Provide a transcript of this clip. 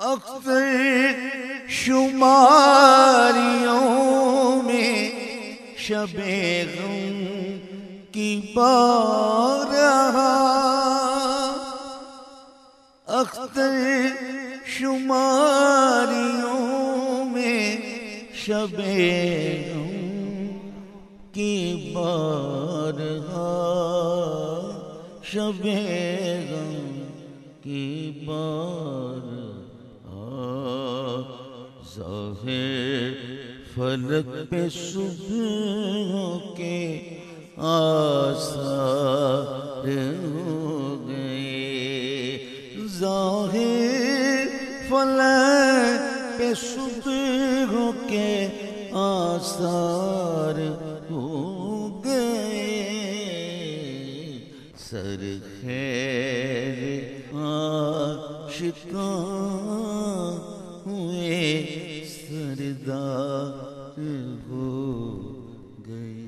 اکثر شماریوں میں شب غم کی بارہا، اکثر شماریوں میں شب غم کی بارہا، شب غم کی بارہا، ظاہر فلک پہ صبح کے آثار ہو گئے، ظاہر فلک پہ صبح کے آثار ہو گئے، سر خیر عاشقاں ہوئے سردار ہو گئے۔